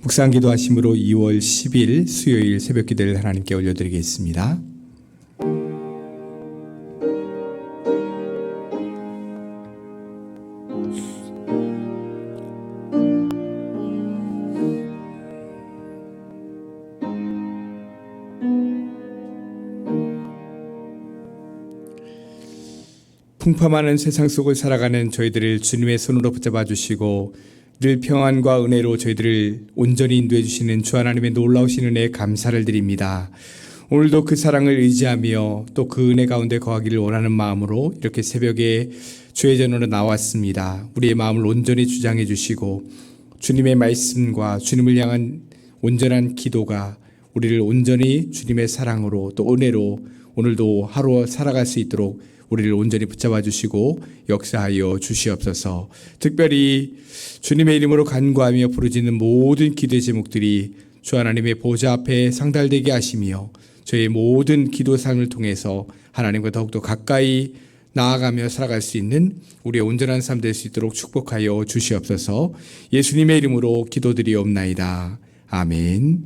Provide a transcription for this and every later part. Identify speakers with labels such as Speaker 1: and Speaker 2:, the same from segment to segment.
Speaker 1: 묵상 기도하심으로 2월 10일 수요일 새벽 기도를 하나님께 올려드리겠습니다. 풍파많은 세상 속을 살아가는 저희들을 주님의 손으로 붙잡아 주시고 늘 평안과 은혜로 저희들을 온전히 인도해 주시는 주 하나님의 놀라우신 은혜에 감사를 드립니다. 오늘도 그 사랑을 의지하며 또 그 은혜 가운데 거하기를 원하는 마음으로 이렇게 새벽에 주의 전으로 나왔습니다. 우리의 마음을 온전히 주장해 주시고 주님의 말씀과 주님을 향한 온전한 기도가 우리를 온전히 주님의 사랑으로 또 은혜로 오늘도 하루 살아갈 수 있도록 우리를 온전히 붙잡아 주시고 역사하여 주시옵소서. 특별히 주님의 이름으로 간구하며 부르짖는 모든 기도의 제목들이 주 하나님의 보좌 앞에 상달되게 하시며 저의 모든 기도상을 통해서 하나님과 더욱더 가까이 나아가며 살아갈 수 있는 우리의 온전한 삶 될 수 있도록 축복하여 주시옵소서. 예수님의 이름으로 기도드리옵나이다. 아멘.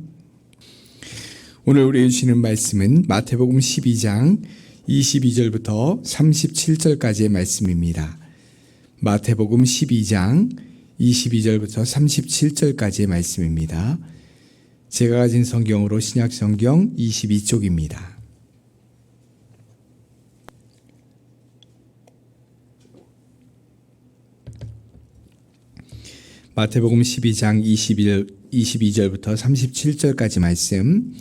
Speaker 1: 오늘 우리 주시는 말씀은 마태복음 12장 22절부터 37절까지의 말씀입니다. 마태복음 12장 22절부터 37절까지의 말씀입니다. 제가 가진 성경으로 신약성경 22쪽입니다. 마태복음 12장 22절부터 37절까지 말씀,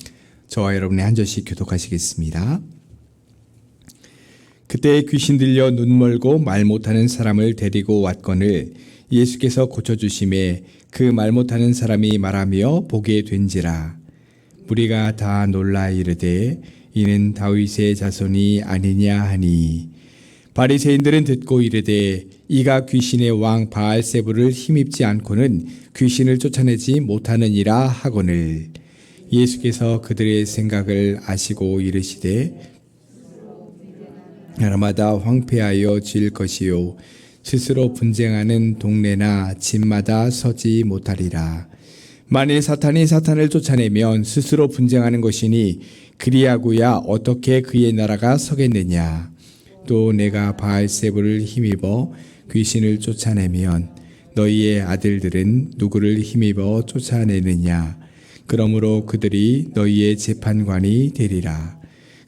Speaker 1: 저와 여러분의 한 절씩 교독하시겠습니다. 그때 귀신 들려 눈 멀고 말 못하는 사람을 데리고 왔거늘 예수께서 고쳐주심에 그 말 못하는 사람이 말하며 보게 된지라. 무리가 다 놀라 이르되 이는 다윗의 자손이 아니냐 하니, 바리새인들은 듣고 이르되 이가 귀신의 왕 바알세불을 힘입지 않고는 귀신을 쫓아내지 못하느니라 하거늘. 예수께서 그들의 생각을 아시고 이르시되 나라마다 황폐하여 질 것이요 스스로 분쟁하는 동네나 집마다 서지 못하리라. 만일 사탄이 사탄을 쫓아내면 스스로 분쟁하는 것이니 그리하고야 어떻게 그의 나라가 서겠느냐. 또 내가 바알세불을 힘입어 귀신을 쫓아내면 너희의 아들들은 누구를 힘입어 쫓아내느냐. 그러므로 그들이 너희의 재판관이 되리라.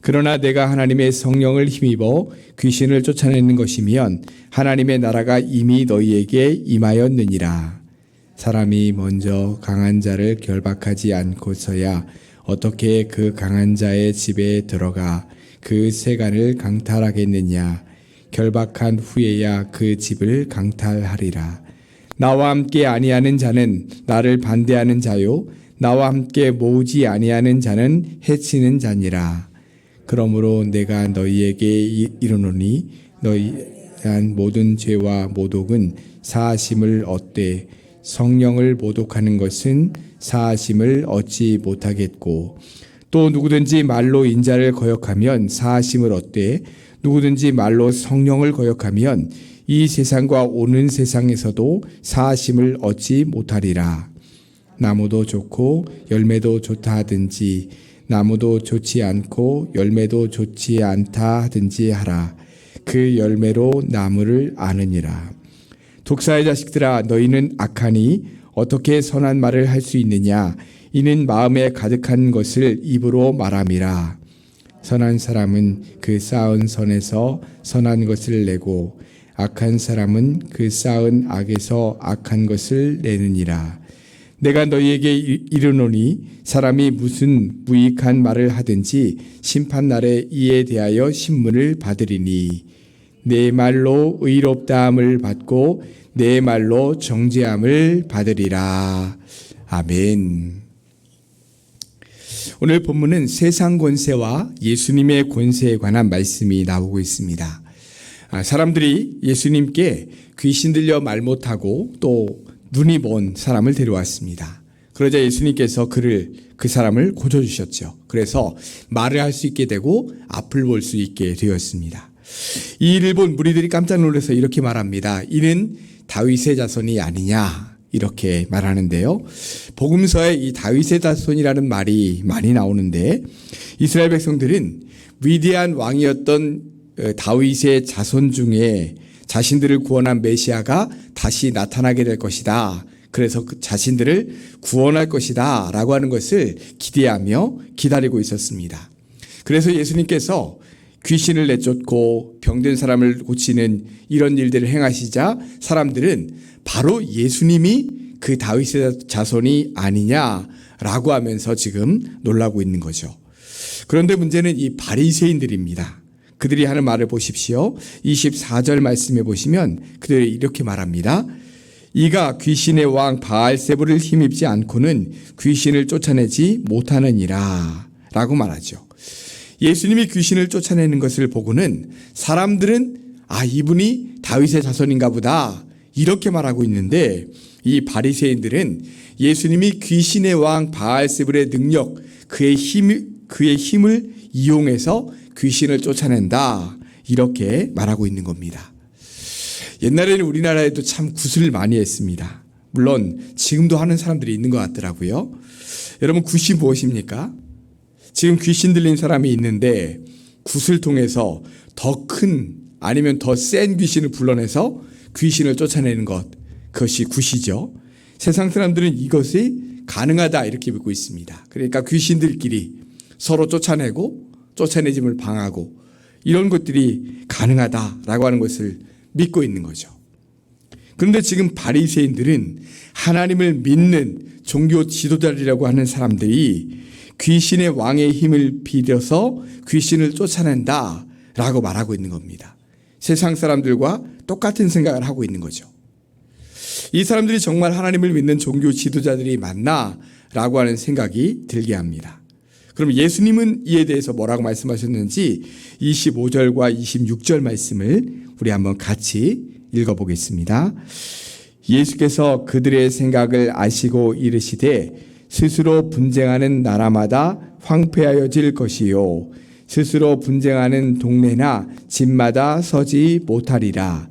Speaker 1: 그러나 내가 하나님의 성령을 힘입어 귀신을 쫓아내는 것이면 하나님의 나라가 이미 너희에게 임하였느니라. 사람이 먼저 강한 자를 결박하지 않고서야 어떻게 그 강한 자의 집에 들어가 그 세간을 강탈하겠느냐. 결박한 후에야 그 집을 강탈하리라. 나와 함께 아니하는 자는 나를 반대하는 자요 나와 함께 모으지 아니하는 자는 해치는 자니라. 그러므로 내가 너희에게 이르노니 너희에 대한 모든 죄와 모독은 사하심을 얻되 성령을 모독하는 것은 사하심을 얻지 못하겠고, 또 누구든지 말로 인자를 거역하면 사하심을 얻되 누구든지 말로 성령을 거역하면 이 세상과 오는 세상에서도 사하심을 얻지 못하리라. 나무도 좋고 열매도 좋다 하든지 나무도 좋지 않고 열매도 좋지 않다 하든지 하라. 그 열매로 나무를 아느니라. 독사의 자식들아, 너희는 악하니 어떻게 선한 말을 할 수 있느냐. 이는 마음에 가득한 것을 입으로 말함이라. 선한 사람은 그 쌓은 선에서 선한 것을 내고 악한 사람은 그 쌓은 악에서 악한 것을 내느니라. 내가 너희에게 이르노니 사람이 무슨 무익한 말을 하든지 심판날에 이에 대하여 신문을 받으리니, 내 말로 의롭다함을 받고 내 말로 정죄함을 받으리라. 아멘. 오늘 본문은 세상 권세와 예수님의 권세에 관한 말씀이 나오고 있습니다. 사람들이 예수님께 귀신 들려 말 못하고 또 눈이 먼 사람을 데려왔습니다. 그러자 예수님께서 그 사람을 고쳐주셨죠. 그래서 말을 할 수 있게 되고 앞을 볼 수 있게 되었습니다. 이 일을 본 무리들이 깜짝 놀라서 이렇게 말합니다. 이는 다윗의 자손이 아니냐. 이렇게 말하는데요. 복음서에 이 다윗의 자손이라는 말이 많이 나오는데 이스라엘 백성들은 위대한 왕이었던 다윗의 자손 중에 자신들을 구원한 메시아가 다시 나타나게 될 것이다. 그래서 그 자신들을 구원할 것이다 라고 하는 것을 기대하며 기다리고 있었습니다. 그래서 예수님께서 귀신을 내쫓고 병든 사람을 고치는 이런 일들을 행하시자 사람들은 바로 예수님이 그 다윗의 자손이 아니냐라고 하면서 지금 놀라고 있는 거죠. 그런데 문제는 이 바리새인들입니다. 그들이 하는 말을 보십시오. 24절 말씀에 보시면 그들이 이렇게 말합니다. 이가 귀신의 왕 바알세불을 힘입지 않고는 귀신을 쫓아내지 못하느니라 라고 말하죠. 예수님이 귀신을 쫓아내는 것을 보고는 사람들은 이분이 다윗의 자손인가 보다 이렇게 말하고 있는데 이 바리새인들은 예수님이 귀신의 왕 바알세불의 능력, 그의 힘을 이용해서 귀신을 쫓아낸다 이렇게 말하고 있는 겁니다. 옛날에는 우리나라에도 참 굿을 많이 했습니다. 물론 지금도 하는 사람들이 있는 것 같더라고요. 여러분 굿이 무엇입니까? 지금 귀신 들린 사람이 있는데 굿을 통해서 더 큰 아니면 더 센 귀신을 불러내서 귀신을 쫓아내는 것, 그것이 굿이죠. 세상 사람들은 이것이 가능하다 이렇게 믿고 있습니다. 그러니까 귀신들끼리 서로 쫓아내고 쫓아내짐을 방하고 이런 것들이 가능하다라고 하는 것을 믿고 있는 거죠. 그런데 지금 바리새인들은 하나님을 믿는 종교 지도자들이라고 하는 사람들이 귀신의 왕의 힘을 빌어서 귀신을 쫓아낸다라고 말하고 있는 겁니다. 세상 사람들과 똑같은 생각을 하고 있는 거죠. 이 사람들이 정말 하나님을 믿는 종교 지도자들이 맞나라고 하는 생각이 들게 합니다. 그럼 예수님은 이에 대해서 뭐라고 말씀하셨는지 25절과 26절 말씀을 우리 한번 같이 읽어보겠습니다. 예수께서 그들의 생각을 아시고 이르시되 스스로 분쟁하는 나라마다 황폐하여질 것이요 스스로 분쟁하는 동네나 집마다 서지 못하리라.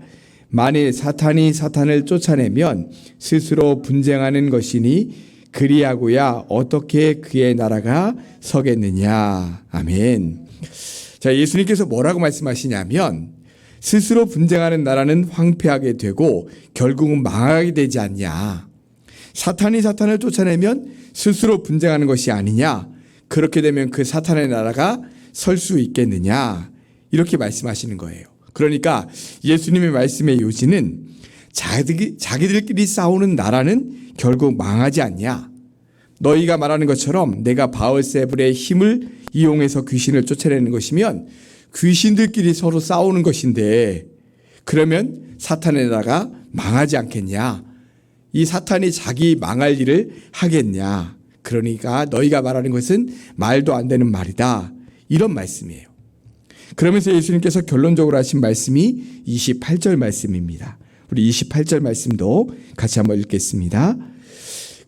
Speaker 1: 만일 사탄이 사탄을 쫓아내면 스스로 분쟁하는 것이니 그리하고야 어떻게 그의 나라가 서겠느냐. 아멘. 자, 예수님께서 뭐라고 말씀하시냐면 스스로 분쟁하는 나라는 황폐하게 되고 결국은 망하게 되지 않냐. 사탄이 사탄을 쫓아내면 스스로 분쟁하는 것이 아니냐. 그렇게 되면 그 사탄의 나라가 설 수 있겠느냐. 이렇게 말씀하시는 거예요. 그러니까 예수님의 말씀의 요지는 자기들끼리 싸우는 나라는 결국 망하지 않냐. 너희가 말하는 것처럼 내가 바알세불의 힘을 이용해서 귀신을 쫓아내는 것이면 귀신들끼리 서로 싸우는 것인데 그러면 사탄의 나라가 망하지 않겠냐. 이 사탄이 자기 망할 일을 하겠냐. 그러니까 너희가 말하는 것은 말도 안 되는 말이다. 이런 말씀이에요. 그러면서 예수님께서 결론적으로 하신 말씀이 28절 말씀입니다. 우리 28절 말씀도 같이 한번 읽겠습니다.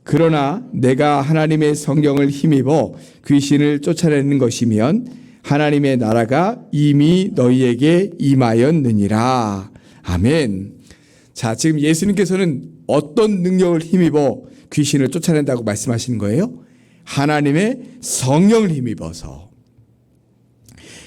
Speaker 1: 그러나 내가 하나님의 성령을 힘입어 귀신을 쫓아내는 것이면 하나님의 나라가 이미 너희에게 임하였느니라. 아멘. 자, 지금 예수님께서는 어떤 능력을 힘입어 귀신을 쫓아낸다고 말씀하시는 거예요? 하나님의 성령을 힘입어서.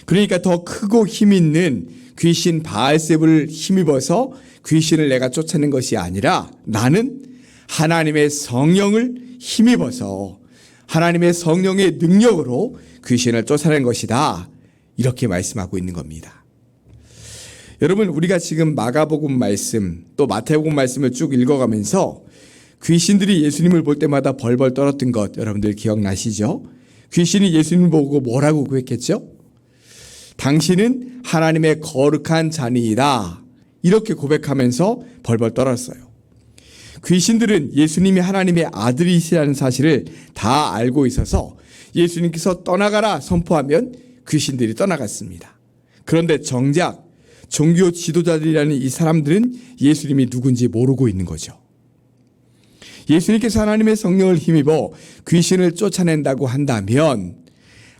Speaker 1: 그러니까 더 크고 힘 있는 귀신 바알세불을 힘입어서 귀신을 내가 쫓아낸 것이 아니라 나는 하나님의 성령을 힘입어서 하나님의 성령의 능력으로 귀신을 쫓아낸 것이다. 이렇게 말씀하고 있는 겁니다. 여러분, 우리가 지금 마가복음 말씀 또 마태복음 말씀을 쭉 읽어가면서 귀신들이 예수님을 볼 때마다 벌벌 떨었던 것 여러분들 기억나시죠? 귀신이 예수님을 보고 뭐라고 고백했죠? 당신은 하나님의 거룩한 자니이다. 이렇게 고백하면서 벌벌 떨었어요. 귀신들은 예수님이 하나님의 아들이시라는 사실을 다 알고 있어서 예수님께서 떠나가라 선포하면 귀신들이 떠나갔습니다. 그런데 정작 종교 지도자들이라는 이 사람들은 예수님이 누군지 모르고 있는 거죠. 예수님께서 하나님의 성령을 힘입어 귀신을 쫓아낸다고 한다면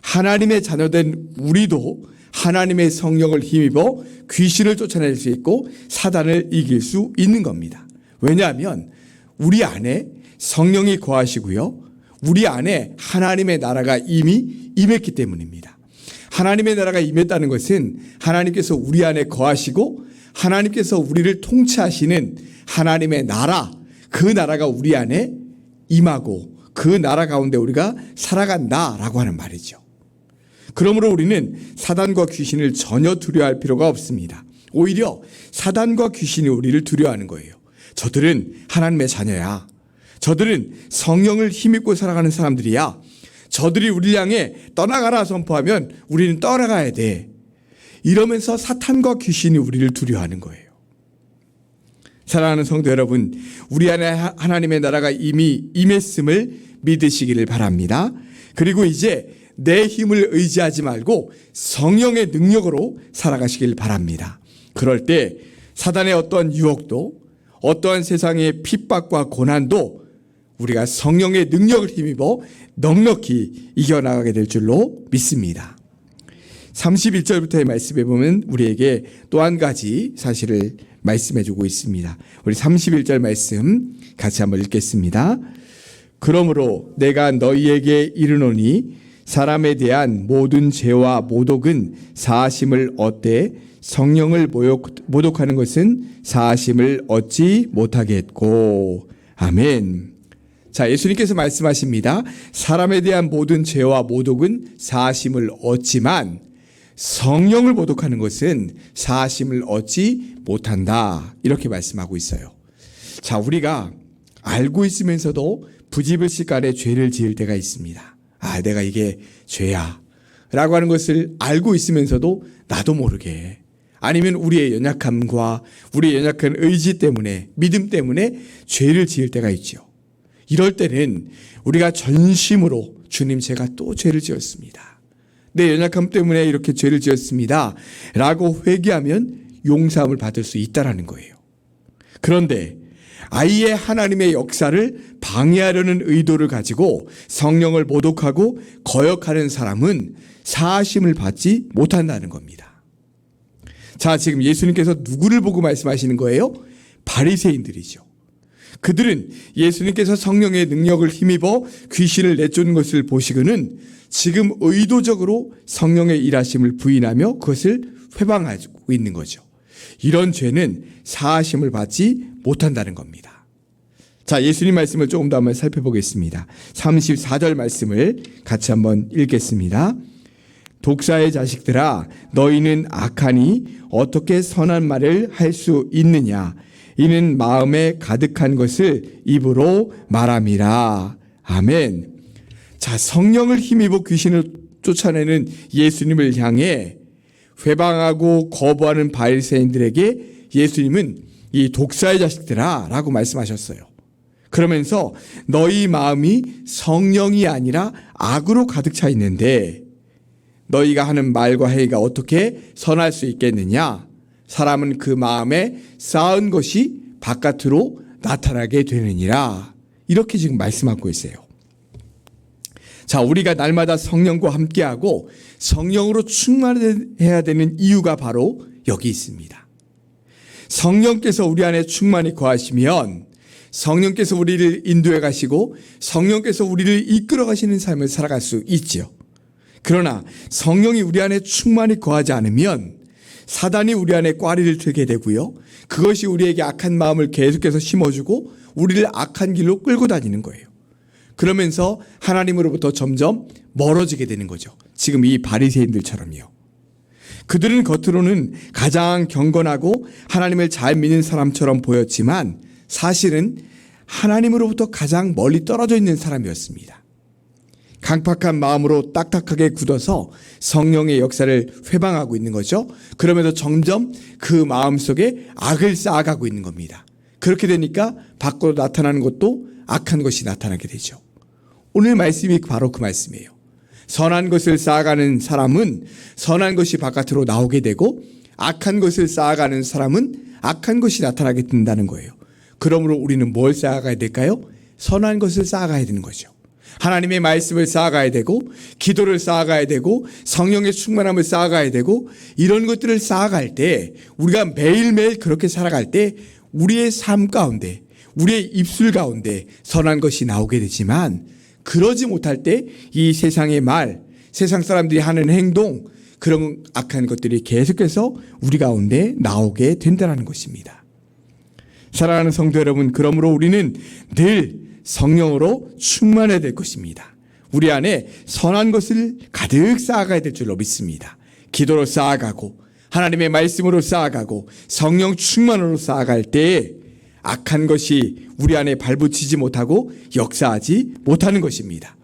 Speaker 1: 하나님의 자녀된 우리도 하나님의 성령을 힘입어 귀신을 쫓아낼 수 있고 사단을 이길 수 있는 겁니다. 왜냐하면 우리 안에 성령이 거하시고요. 우리 안에 하나님의 나라가 이미 임했기 때문입니다. 하나님의 나라가 임했다는 것은 하나님께서 우리 안에 거하시고 하나님께서 우리를 통치하시는 하나님의 나라, 그 나라가 우리 안에 임하고 그 나라 가운데 우리가 살아간다라고 하는 말이죠. 그러므로 우리는 사단과 귀신을 전혀 두려워할 필요가 없습니다. 오히려 사단과 귀신이 우리를 두려워하는 거예요. 저들은 하나님의 자녀야. 저들은 성령을 힘입고 살아가는 사람들이야. 저들이 우리를 향해 떠나가라 선포하면 우리는 떠나가야 돼. 이러면서 사탄과 귀신이 우리를 두려워하는 거예요. 사랑하는 성도 여러분, 우리 안에 하나님의 나라가 이미 임했음을 믿으시기를 바랍니다. 그리고 이제 내 힘을 의지하지 말고 성령의 능력으로 살아가시길 바랍니다. 그럴 때 사단의 어떠한 유혹도 어떠한 세상의 핍박과 고난도 우리가 성령의 능력을 힘입어 넉넉히 이겨나가게 될 줄로 믿습니다. 31절부터의 말씀에 보면 우리에게 또 한 가지 사실을 말씀해주고 있습니다. 우리 31절 말씀 같이 한번 읽겠습니다. 그러므로 내가 너희에게 이르노니 사람에 대한 모든 죄와 모독은 사하심을 얻되 성령을 모독하는 것은 사하심을 얻지 못하겠고. 아멘. 자, 예수님께서 말씀하십니다. 사람에 대한 모든 죄와 모독은 사하심을 얻지만 성령을 모독하는 것은 사하심을 얻지 못한다. 이렇게 말씀하고 있어요. 자, 우리가 알고 있으면서도 부지불식간에 죄를 지을 때가 있습니다. 아, 내가 이게 죄야 라고 하는 것을 알고 있으면서도 나도 모르게, 아니면 우리의 연약함과 우리의 연약한 의지 때문에, 믿음 때문에 죄를 지을 때가 있죠. 이럴 때는 우리가 전심으로 주님, 제가 또 죄를 지었습니다. 내 연약함 때문에 이렇게 죄를 지었습니다 라고 회개하면 용서함을 받을 수 있다라는 거예요. 그런데 아예 하나님의 역사를 방해하려는 의도를 가지고 성령을 모독하고 거역하는 사람은 사하심을 받지 못한다는 겁니다. 자, 지금 예수님께서 누구를 보고 말씀하시는 거예요? 바리새인들이죠. 그들은 예수님께서 성령의 능력을 힘입어 귀신을 내쫓는 것을 보시고는 지금 의도적으로 성령의 일하심을 부인하며 그것을 회방하고 있는 거죠. 이런 죄는 사하심을 받지 못한다는 겁니다. 자, 예수님 말씀을 조금 더 한번 살펴보겠습니다. 34절 말씀을 같이 한번 읽겠습니다. 독사의 자식들아, 너희는 악하니 어떻게 선한 말을 할 수 있느냐? 이는 마음에 가득한 것을 입으로 말함이라. 아멘. 자, 성령을 힘입어 귀신을 쫓아내는 예수님을 향해 회방하고 거부하는 바리새인들에게 예수님은 이 독사의 자식들아 라고 말씀하셨어요. 그러면서 너희 마음이 성령이 아니라 악으로 가득 차 있는데 너희가 하는 말과 행위가 어떻게 선할 수 있겠느냐? 사람은 그 마음에 쌓은 것이 바깥으로 나타나게 되느니라. 이렇게 지금 말씀하고 있어요. 자, 우리가 날마다 성령과 함께하고 성령으로 충만해야 되는 이유가 바로 여기 있습니다. 성령께서 우리 안에 충만히 거하시면 성령께서 우리를 인도해 가시고 성령께서 우리를 이끌어 가시는 삶을 살아갈 수 있지요. 그러나 성령이 우리 안에 충만히 거하지 않으면 사단이 우리 안에 꽈리를 들게 되고요. 그것이 우리에게 악한 마음을 계속해서 심어주고 우리를 악한 길로 끌고 다니는 거예요. 그러면서 하나님으로부터 점점 멀어지게 되는 거죠. 지금 이 바리새인들처럼요. 그들은 겉으로는 가장 경건하고 하나님을 잘 믿는 사람처럼 보였지만 사실은 하나님으로부터 가장 멀리 떨어져 있는 사람이었습니다. 강팍한 마음으로 딱딱하게 굳어서 성령의 역사를 회방하고 있는 거죠. 그러면서 점점 그 마음속에 악을 쌓아가고 있는 겁니다. 그렇게 되니까 밖으로 나타나는 것도 악한 것이 나타나게 되죠. 오늘 말씀이 바로 그 말씀이에요. 선한 것을 쌓아가는 사람은 선한 것이 바깥으로 나오게 되고 악한 것을 쌓아가는 사람은 악한 것이 나타나게 된다는 거예요. 그러므로 우리는 뭘 쌓아가야 될까요? 선한 것을 쌓아가야 되는 거죠. 하나님의 말씀을 쌓아가야 되고 기도를 쌓아가야 되고 성령의 충만함을 쌓아가야 되고 이런 것들을 쌓아갈 때 우리가 매일매일 그렇게 살아갈 때 우리의 삶 가운데 우리의 입술 가운데 선한 것이 나오게 되지만 그러지 못할 때 이 세상의 말, 세상 사람들이 하는 행동, 그런 악한 것들이 계속해서 우리 가운데 나오게 된다는 것입니다. 사랑하는 성도 여러분, 그러므로 우리는 늘 성령으로 충만해야 될 것입니다. 우리 안에 선한 것을 가득 쌓아가야 될 줄로 믿습니다. 기도로 쌓아가고 하나님의 말씀으로 쌓아가고 성령 충만으로 쌓아갈 때 악한 것이 우리 안에 발붙이지 못하고 역사하지 못하는 것입니다.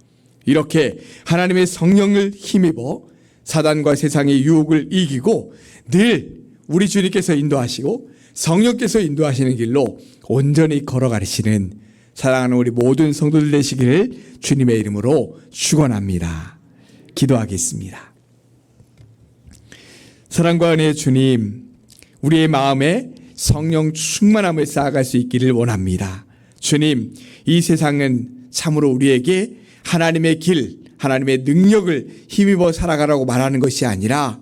Speaker 1: 이렇게 하나님의 성령을 힘입어 사단과 세상의 유혹을 이기고 늘 우리 주님께서 인도하시고 성령께서 인도하시는 길로 온전히 걸어가시는 사랑하는 우리 모든 성도들 되시기를 주님의 이름으로 축원합니다. 기도하겠습니다. 사랑과 은혜의 주님, 우리의 마음에 성령 충만함을 쌓아갈 수 있기를 원합니다. 주님, 이 세상은 참으로 우리에게 하나님의 길, 하나님의 능력을 힘입어 살아가라고 말하는 것이 아니라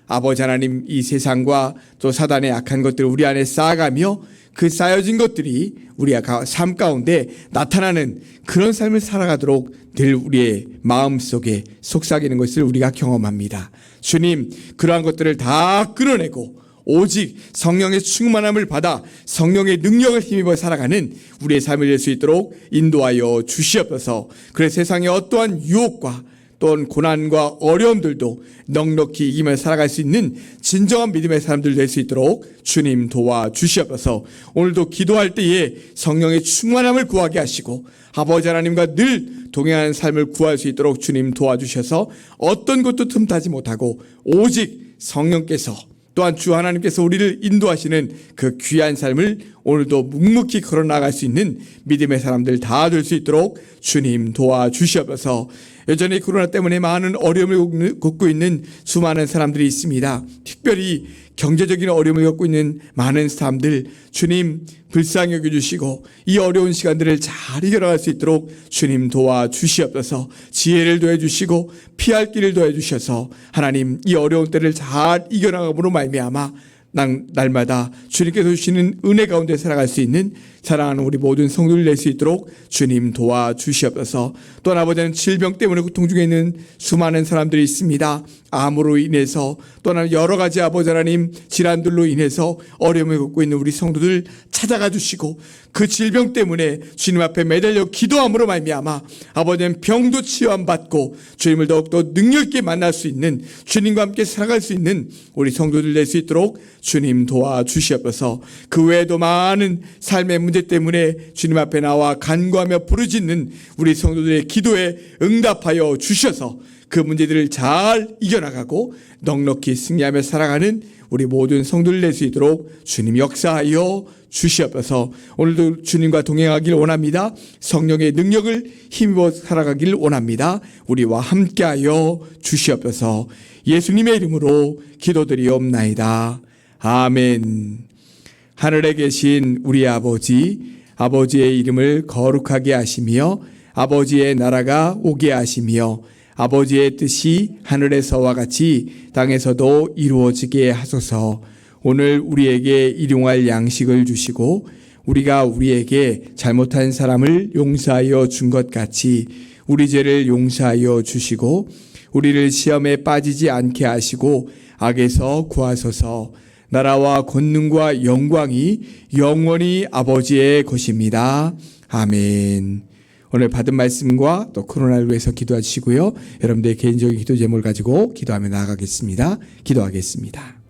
Speaker 1: 아버지 하나님, 이 세상과 또 사단의 악한 것들을 우리 안에 쌓아가며 그 쌓여진 것들이 우리의 삶 가운데 나타나는 그런 삶을 살아가도록 늘 우리의 마음속에 속삭이는 것을 우리가 경험합니다. 주님, 그러한 것들을 다 끌어내고 오직 성령의 충만함을 받아 성령의 능력을 힘입어 살아가는 우리의 삶을 될 수 있도록 인도하여 주시옵소서. 그래서 세상의 어떠한 유혹과 또한 고난과 어려움들도 넉넉히 이기며 살아갈 수 있는 진정한 믿음의 사람들 될 수 있도록 주님 도와주시옵소서. 오늘도 기도할 때에 성령의 충만함을 구하게 하시고 아버지 하나님과 늘 동행하는 삶을 구할 수 있도록 주님 도와주셔서 어떤 것도 틈타지 못하고 오직 성령께서 또한 주 하나님께서 우리를 인도하시는 그 귀한 삶을 오늘도 묵묵히 걸어나갈 수 있는 믿음의 사람들 다 될 수 있도록 주님 도와주시옵소서. 여전히 코로나 때문에 많은 어려움을 겪고 있는 수많은 사람들이 있습니다. 특별히 경제적인 어려움을 겪고 있는 많은 사람들, 주님 불쌍히 여겨주시고 이 어려운 시간들을 잘 이겨나갈 수 있도록 주님 도와주시옵소서. 지혜를 더해주시고 피할 길을 더해주셔서 하나님 이 어려운 때를 잘 이겨나감으로 말미암아 날마다 주님께서 주시는 은혜 가운데 살아갈 수 있는 사랑하는 우리 모든 성도를 낼 수 있도록 주님 도와주시옵소서. 또한 아버지는 질병 때문에 고통 중에 있는 수많은 사람들이 있습니다. 암으로 인해서 또한 여러 가지 아버지 하나님 질환들로 인해서 어려움을 겪고 있는 우리 성도들 찾아가 주시고 그 질병 때문에 주님 앞에 매달려 기도함으로 말미암아 아버지는 병도 치유받고 주님을 더욱더 능력 있게 만날 수 있는 주님과 함께 살아갈 수 있는 우리 성도들 될 수 있도록 주님 도와주시옵소서. 그 외에도 많은 삶의 문제 때문에 주님 앞에 나와 간구하며 부르짖는 우리 성도들의 기도에 응답하여 주셔서 그 문제들을 잘 이겨나가고 넉넉히 승리하며 살아가는 우리 모든 성도를 낼 수 있도록 주님 역사하여 주시옵소서. 오늘도 주님과 동행하길 원합니다. 성령의 능력을 힘입어 살아가길 원합니다. 우리와 함께하여 주시옵소서. 예수님의 이름으로 기도드리옵나이다. 아멘. 하늘에 계신 우리 아버지의 이름을 거룩하게 하시며 아버지의 나라가 오게 하시며 아버지의 뜻이 하늘에서와 같이 땅에서도 이루어지게 하소서. 오늘 우리에게 일용할 양식을 주시고 우리가 우리에게 잘못한 사람을 용서하여 준 것 같이 우리 죄를 용서하여 주시고 우리를 시험에 빠지지 않게 하시고 악에서 구하소서. 나라와 권능과 영광이 영원히 아버지의 것입니다. 아멘. 오늘 받은 말씀과 또 코로나를 위해서 기도하시고요. 여러분들의 개인적인 기도 제목을 가지고 기도하며 나아가겠습니다. 기도하겠습니다.